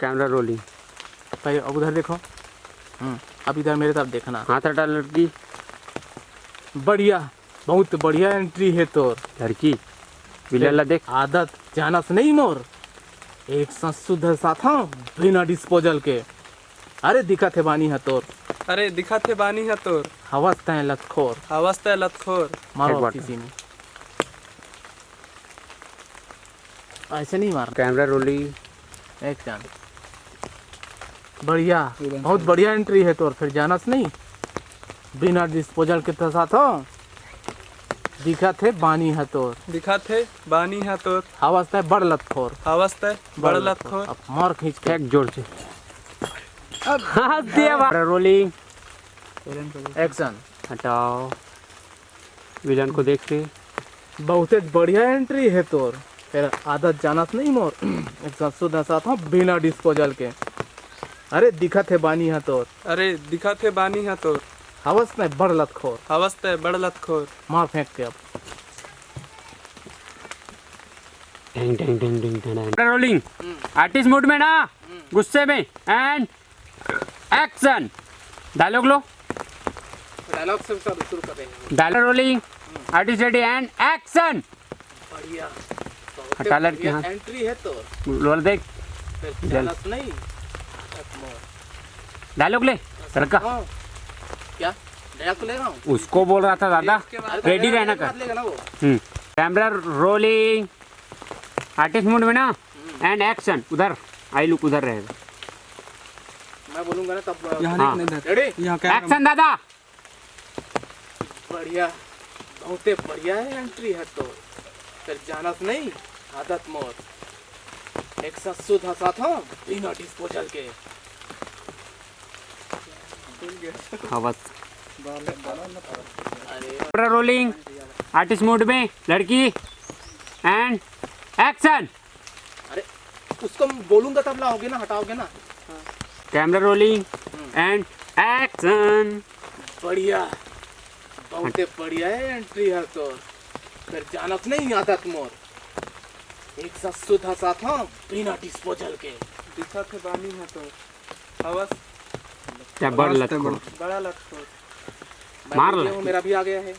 Camera rolling. भाई अब उधर देखो। अब इधर मेरे तरफ देखना। हाथ हटा लड़की। बढ़िया, बहुत बढ़िया एंट्री है तोर। लड़की बिल्ला देख। आदत जानस नहीं मोर, एक शुद्ध साथा बिना डिस्पोजल के। अरे दिखत है बानी है तोर। अरे दिखत है बानी है तोर। हवस तय लतखोर। अवस्था लतखोर। मारो एक अब किसी में। ऐसे नहीं मार। Camera rolling. एक चांद। बढ़िया, बहुत बढ़िया एंट्री है तोर। फिर जानस नहीं, बिना डिस्पोजल के तो साथ हो। दिखत है बानी है तोर। दिखत है बानी है तोर। हवस तय बड़ लतखोर। अवस्था बड़ लतखोर। अब मार खींच के। एक जोर से हाथ दिया। Camera rolling. एक्शन। हटाओ। विलन को देख के। बहुत बढ़िया एंट्री है तोर। फिर आदत जानत नहीं मोर, एक शुद्ध साथ हो बिना डिस्पोजल के। अरे दिखत है बानी है तोर। अरे दिखत है बानी है तोर। हवस में बड़ लतखोर। अवस्था बड़ लतखोर। मार फेंक के अब। टिंग टिंग टिंग टिंग टिंग। रोलिंग। आर्टिस्ट मूड में ना, गुस्से में। And action. डायलॉग लो। डायलॉग से शुरू करेंगे। Dialogue rolling. Artist ready and action. बढ़िया, हटा लड़की हाथ। एंट्री है तोर। लोल देख। फिर जानत नहीं। डायलॉग ले लड़का। क्या डायलॉग तो ले रहा हूँ। उसको बोल रहा था दादा, रेडी रहना कर। लेगा ना वो। Camera rolling. आर्टिस्ट मूड में ना, एंड एक्शन। उधर आई लुक उधर रहेगा। मैं बोलूंगा ना तब। यहाँ रेडी। एक्शन दादा। बढ़िया, बहुत बढ़िया है एंट्री है तो। फिर जानत नहीं, आदत मोर, एक शुद्ध साथ हो बिना डिस्पोजल के। हवस। अरे कैमरा रोलिंग। आर्टिस्ट मूड में लड़की एंड एक्शन। अरे उसको बोलूंगा तब लाओगे ना, हटाओगे ना। Camera rolling and action. बढ़िया, बहुत बढ़िया है एंट्री है तो। फिर जानत नहीं, आदत मोर, एक शुद्ध साथ हो बिना डिस्पोजल के। दिखत है बानी है तोर। अवस्था क्या बड़ लतखोर। बड़ा लतखोर। मैं मार बोल ले। रहा हूँ, मेरा भी आ गया है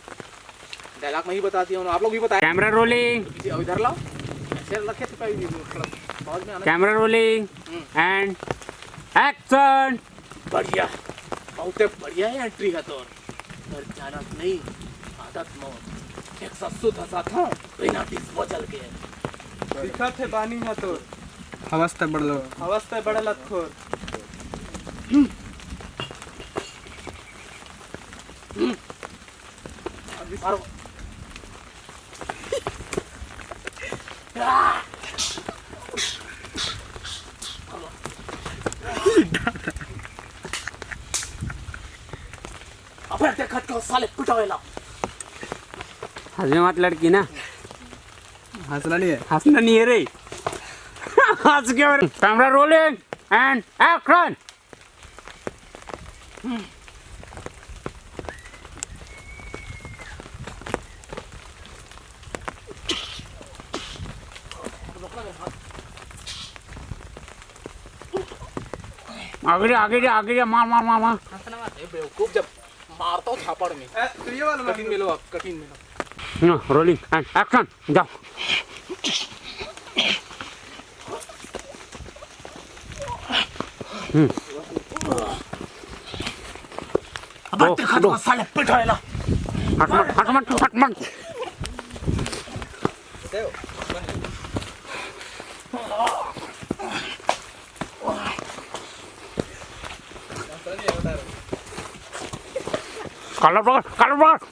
डायलॉग। मैं ही बता दिया हूँ, आप लोग भी बताए। Camera rolling. इधर लाओ, ऐसे रखे थे कहीं भी बहुत में आना। Camera rolling and action. बढ़िया, बहुत बढ़िया है एंट्री है तो। पर जानत नहीं, आदत मोर, एक शुद्ध साथ हो बिना डिस्पोजल के। दिखत है बानी है तोर। अवस्था बड़ लतखोर। मारो। अबे देखत को साले पिटावेला। हंसने मत लड़की ना। हंसना नहीं है। हंसना नहीं है रे। हंस के। Camera rolling and action. आगे आगे मार मार मार मार। बेवकूफ, जब मारता हूँ छापड़ में। तो ये वाला कठिन मिलो अब, कठिन मिलो। Rolling and action. जाओ। अबे देखत को साले पिटावेला। हट मत।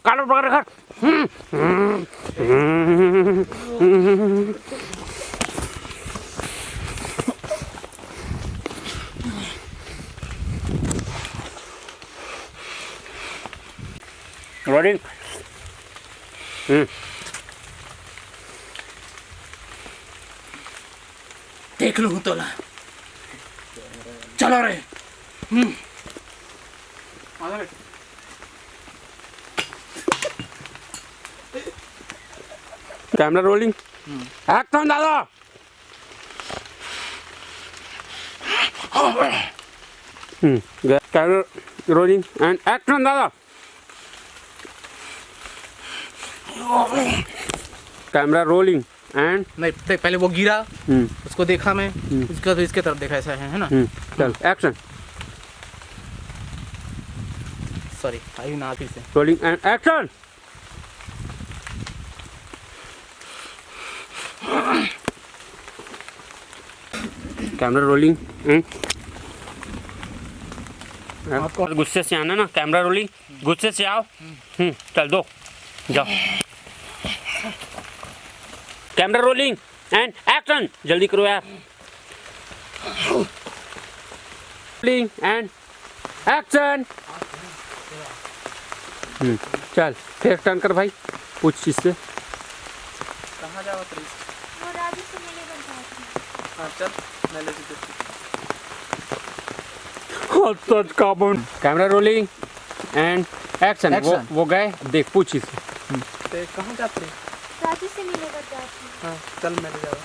कालर पकड़। रोलिंग। देख लूँ तो ला। चलो रे। कैमरा रोलिंग एक्शन दादा। कैमरा रोलिंग एंड एक्शन दादा कैमरा रोलिंग एंड नहीं देख, पहले वो गिरा, उसको देखा मैं, उसका तो इसके तरफ देखा, ऐसा है ना। चल एक्शन सॉरी आई ना फिर से। Rolling and action camera rolling आपको गुस्से से आना ना, कैमरा रोलिंग, गुस्से से आओ। चल दो जाओ, कैमरा रोलिंग एंड एक्शन, जल्दी करो यार। Rolling and action. चल फिर टर्न कर भाई, पूछ चीज से। कहाँ जाओ त्रिश? वो राजू से मिले बता थी। हाँ चल मैं ले चलती camera rolling and action. Action. वो गए, देख पूछ चीज से। ते कहाँ जाते? राजू से मिले बता थी। हाँ चल मैं ले जाओ।